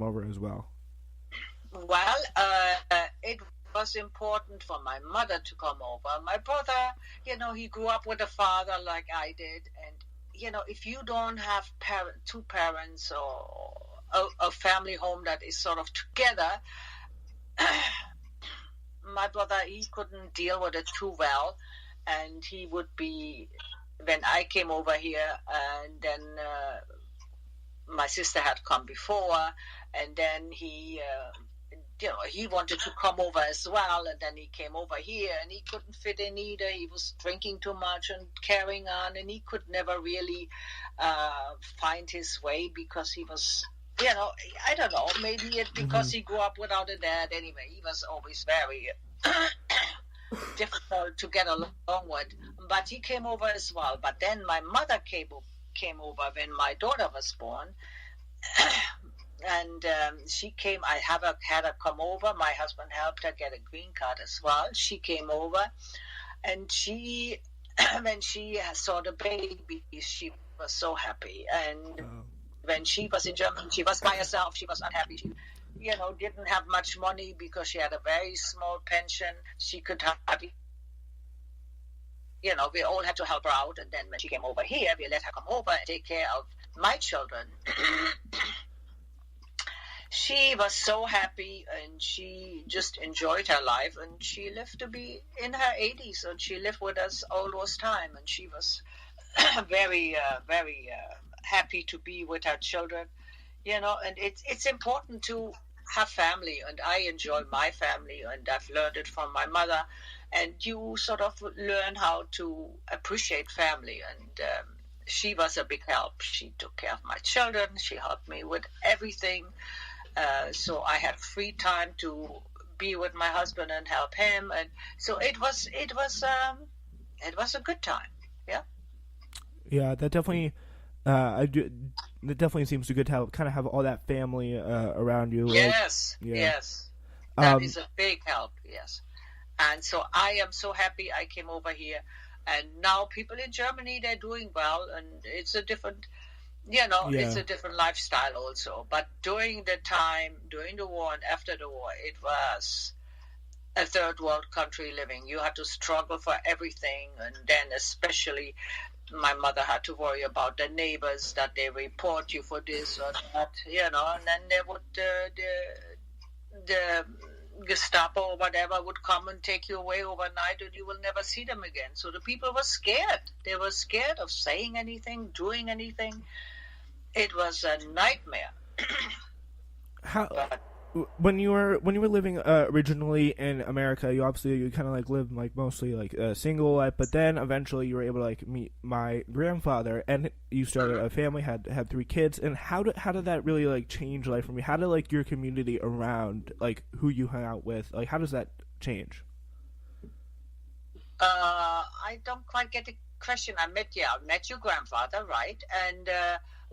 over as well? Well, it was important for my mother to come over. My brother, he grew up with a father like I did, and if you don't have two parents or a family home that is sort of together, my brother, he couldn't deal with it too well, and he would be when I came over here, and then my sister had come before, and then he wanted to come over as well, and then he came over here, and he couldn't fit in either. He was drinking too much and carrying on, and he could never really find his way because he was, I don't know, maybe because he grew up without a dad. Anyway, he was always very difficult to get along with. But he came over as well. But then my mother came over when my daughter was born. And she came. I had her come over. My husband helped her get a green card as well. She came over, and she, when she saw the baby, she was so happy. And when she was in Germany, she was by herself. She was unhappy. She, didn't have much money because she had a very small pension. She could have, we all had to help her out. And then when she came over here, we let her come over and take care of my children. She was so happy, and she just enjoyed her life, and she lived to be in her 80s, and she lived with us all those time, and she was very, very happy to be with her children, and it's important to have family, and I enjoy my family, and I've learned it from my mother, and you sort of learn how to appreciate family, and she was a big help. She took care of my children. She helped me with everything. So I had free time to be with my husband and help him, and so it was a good time. Yeah. Yeah, that definitely. That definitely seems good to kind of have all that family around you. Yes, like, yes, that is a big help. Yes, and so I am so happy I came over here, and now people in Germany, they're doing well, and it's a different. It's a different lifestyle also. But during the war and after the war, it was a third world country living. You had to struggle for everything. And then especially my mother had to worry about the neighbors, that they report you for this or that, and then they would, the Gestapo or whatever would come and take you away overnight, and you will never see them again. So the people were scared. They were scared of saying anything, doing anything. It was a nightmare. When you were living originally in America, you kind of lived mostly a single life, but then eventually you were able to meet my grandfather, and you started a family, had 3 kids. And how did that really change life for me? How did your community around who you hung out with, how does that change? I don't quite get the question. I met your grandfather, right? And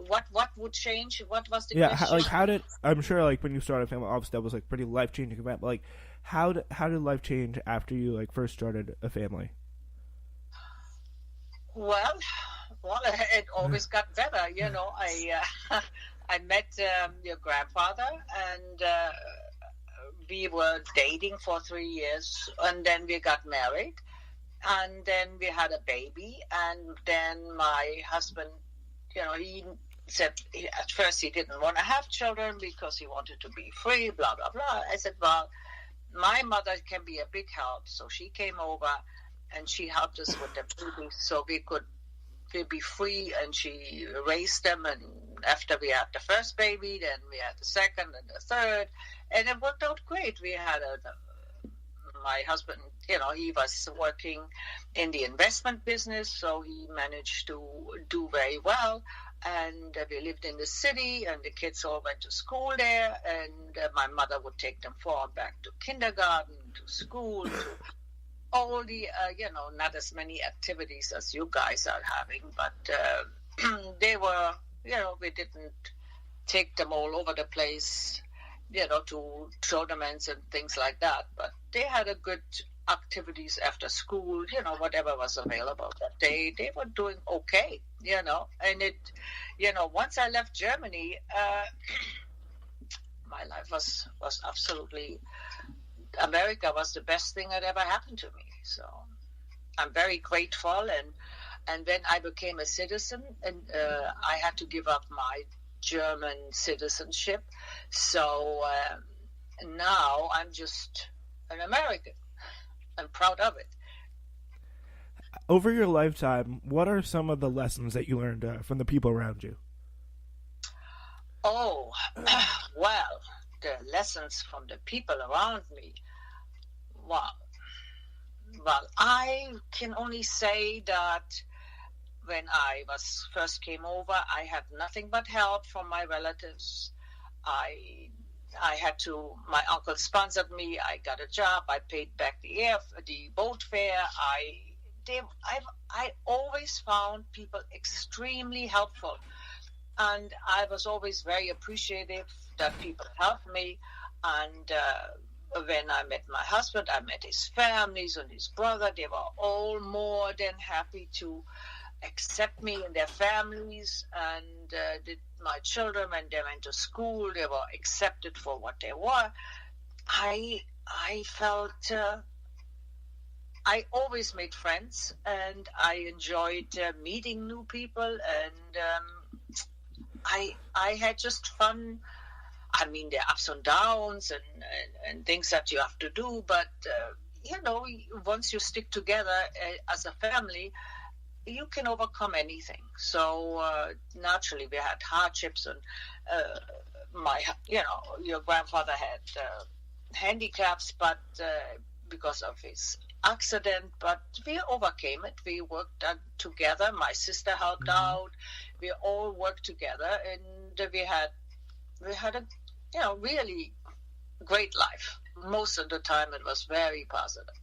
what would change? What was the question? How did, I'm sure when you started a family, obviously that was pretty life changing event. But how did life change after you first started a family? Well, it always got better. I met your grandfather, and we were dating for 3 years, and then we got married, and then we had a baby, and then my husband, he said at first he didn't want to have children because he wanted to be free, blah, blah, blah. I said, well, my mother can be a big help. So she came over and she helped us with the babies so we could be free, and she raised them. And after we had the first baby, then we had the second and the third, and it worked out great. We had my husband, he was working in the investment business, so he managed to do very well. And we lived in the city, and the kids all went to school there, and my mother would take them forward back to kindergarten, to school, to all the, not as many activities as you guys are having, but they were, we didn't take them all over the place, to tournaments and things like that, but they had a good activities after school, whatever was available. But they were doing okay, and it, once I left Germany, life was absolutely, America was the best thing that ever happened to me. So I'm very grateful. And when I became a citizen, and I had to give up my German citizenship. So now I'm just an American. I'm proud of it. Over your lifetime, what are some of the lessons that you learned from the people around you? Oh, well, the lessons from the people around me. Wow. Well, I can only say that when I first came over, I had nothing but help from my relatives. I had to. My uncle sponsored me. I got a job. I paid back the boat fare. I always found people extremely helpful, and I was always very appreciative that people helped me. And when I met my husband, I met his families and his brother. They were all more than happy to accept me in their families, and my children, when they went to school, they were accepted for what they were. I felt I always made friends, and I enjoyed meeting new people, and I had just fun. I mean, there are ups and downs and things that you have to do, but once you stick together as a family, you can overcome anything. So naturally, we had hardships, and your grandfather had handicaps, but because of his accident, but we overcame it. We worked together. My sister helped out. We all worked together, and we had a really great life. Most of the time, it was very positive.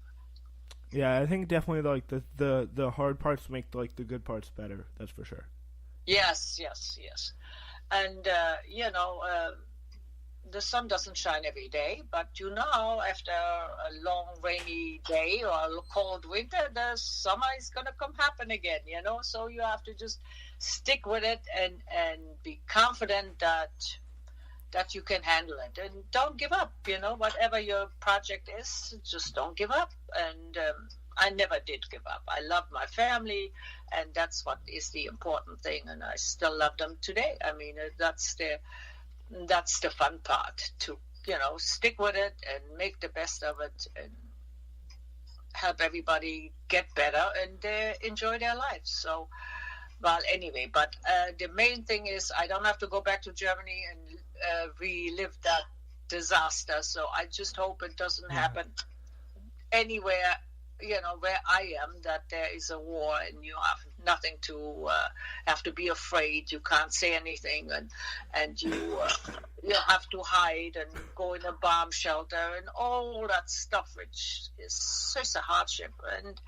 Yeah, I think definitely like the hard parts make like the good parts better. That's for sure. Yes. And the sun doesn't shine every day, but after a long rainy day or a cold winter, the summer is gonna come happen again. So you have to just stick with it and be confident that you can handle it, and don't give up. Whatever your project is, just don't give up. And I never did give up. I love my family, and that's what is the important thing, and I still love them today. I mean, that's the fun part, to stick with it and make the best of it and help everybody get better and enjoy their lives. So, well, anyway, but the main thing is I don't have to go back to Germany and relive that disaster. So I just hope it doesn't happen anywhere, where I am, that there is a war and you have nothing to have to be afraid. You can't say anything, and you have to hide and go in a bomb shelter and all that stuff, which is such a hardship. And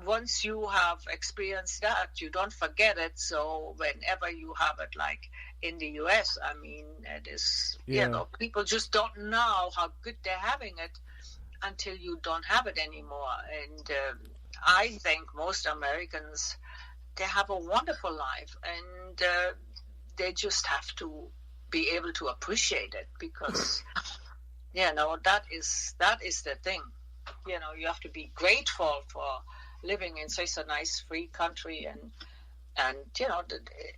once you have experienced that, you don't forget it. So whenever you have it, like in the U.S., I mean, it is, people just don't know how good they're having it until you don't have it anymore. And I think most Americans, they have a wonderful life, and they just have to be able to appreciate it, because, that is the thing. You have to be grateful for living in such a nice, free country, and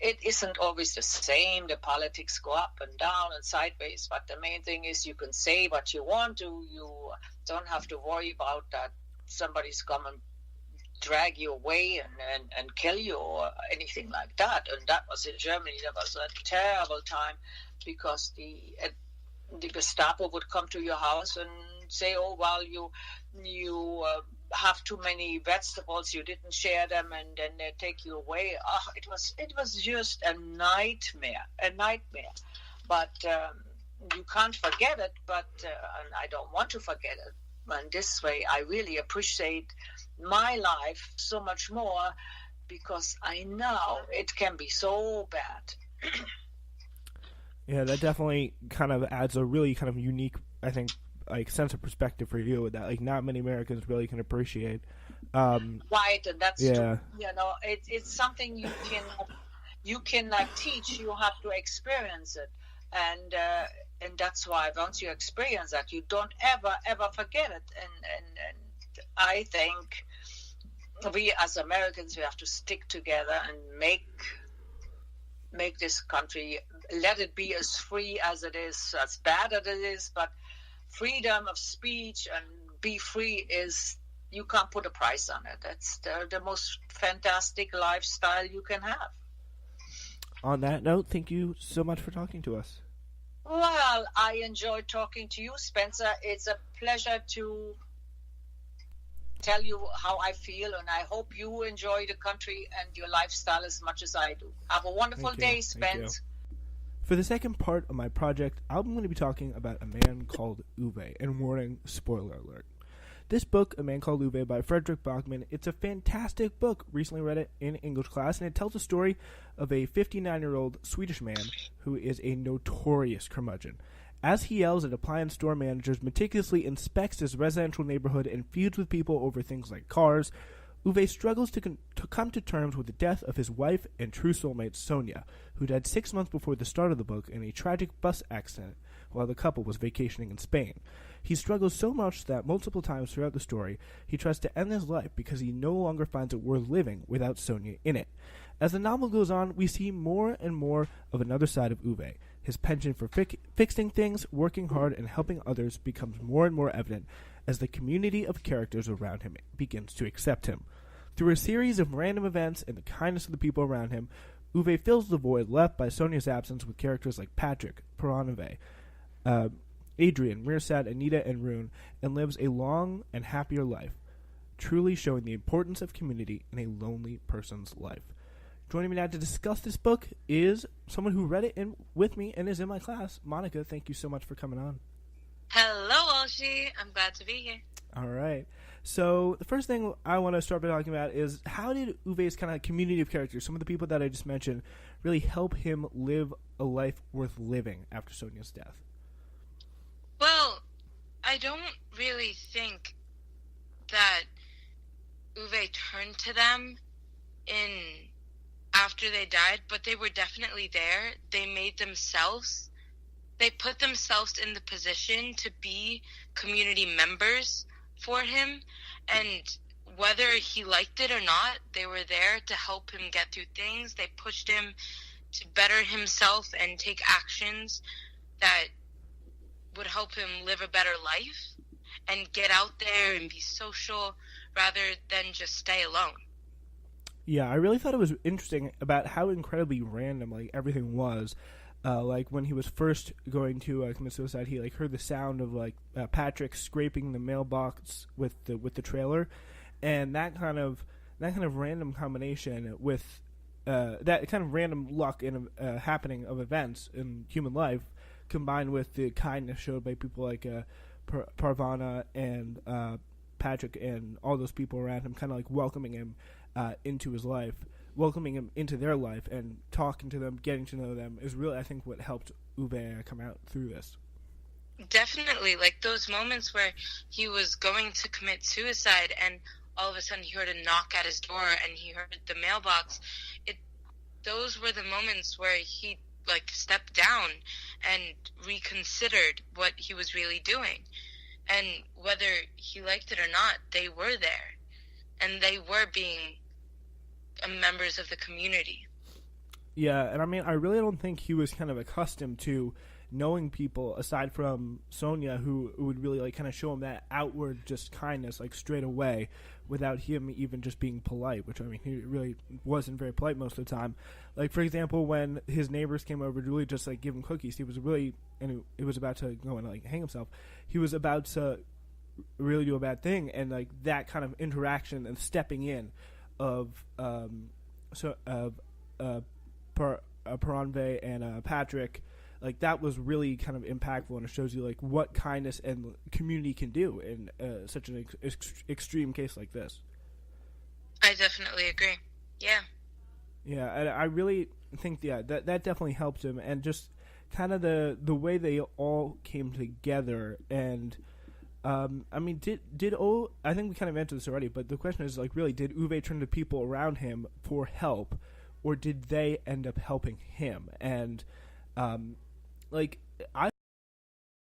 it isn't always the same. The politics go up and down and sideways, but the main thing is you can say what you want to. You don't have to worry about that somebody's come and drag you away and kill you or anything like that. And that was in Germany. That was a terrible time, because the Gestapo would come to your house and say, "Oh, well, you have too many vegetables, you didn't share them," and then they take you away. Oh, it was just a nightmare. But you can't forget it. But and I don't want to forget it. And this way, I really appreciate my life so much more, because I know it can be so bad. Yeah, that definitely kind of adds a really kind of unique, I think, like sense of perspective for you that like not many Americans really can appreciate. Right, and that's true. It's something you can like teach. You have to experience it, and that's why once you experience that, you don't ever forget it. And I think we as Americans, we have to stick together and make this country, let it be as free as it is, as bad as it is, but freedom of speech and be free is, you can't put a price on it. That's the most fantastic lifestyle you can have. On that note, thank you so much for talking to us. Well, I enjoyed talking to you, Spencer. It's a pleasure to tell you how I feel, and I hope you enjoy the country and your lifestyle as much as I do. Have a wonderful day, Spence. For the second part of my project, I'm going to be talking about A Man Called Ove, and warning, spoiler alert. This book, A Man Called Ove by Frederick Bachman, it's a fantastic book. Recently read it in English class, and it tells the story of a 59-year-old Swedish man who is a notorious curmudgeon. As he yells at appliance store managers, meticulously inspects his residential neighborhood, and feuds with people over things like cars, Ove struggles to come to terms with the death of his wife and true soulmate Sonia, who died 6 months before the start of the book in a tragic bus accident while the couple was vacationing in Spain. He struggles so much that multiple times throughout the story, he tries to end his life because he no longer finds it worth living without Sonia in it. As the novel goes on, we see more and more of another side of Ove. His penchant for fixing things, working hard, and helping others becomes more and more evident as the community of characters around him begins to accept him. Through a series of random events and the kindness of the people around him, Ove fills the void left by Sonia's absence with characters like Patrick, Peronove, Adrian, Mirsad, Anita, and Rune, and lives a long and happier life, truly showing the importance of community in a lonely person's life. Joining me now to discuss this book is someone who read it with me and is in my class. Monica, thank you so much for coming on. Hello, Walshy. I'm glad to be here. All right. So the first thing I want to start by talking about is how did Uve's kind of community of characters, some of the people that I just mentioned, really help him live a life worth living after Sonia's death? Well, I don't really think that Uwe turned to them after they died, but they were definitely there. They put themselves in the position to be community members for him, and whether he liked it or not, they were there to help him get through things. They pushed him to better himself and take actions that would help him live a better life and get out there and be social rather than just stay alone. Yeah, I really thought it was interesting about how incredibly random everything was. When he was first going to commit suicide, he heard the sound of Patrick scraping the mailbox with the trailer, and that kind of random combination with that kind of random luck in happening of events in human life, combined with the kindness showed by people like Parvana and Patrick and all those people around him, kind of welcoming him into his life, welcoming him into their life, and talking to them, getting to know them, is really, I think, what helped Uwe come out through this. Definitely, those moments where he was going to commit suicide and all of a sudden he heard a knock at his door and he heard the mailbox. Those were the moments where he stepped down and reconsidered what he was really doing. And whether he liked it or not, they were there. And they were being members of the community. Yeah, and I really don't think he was kind of accustomed to knowing people aside from Sonia, who would really kind of show him that outward just kindness straight away without him even just being polite, which he really wasn't very polite most of the time. For example, when his neighbors came over to really just give him cookies, he was really, and he was about to go and hang himself, he was about to really do a bad thing, and that kind of interaction and stepping in of Peronve and Patrick, that was really kind of impactful, and it shows you what kindness and community can do in such an extreme case like this. I definitely agree. Yeah, and I really think that definitely helped him, and just kind of the way they all came together. And did O? I think we kind of answered this already, but the question is really, did Uwe turn to people around him for help, or did they end up helping him? And like I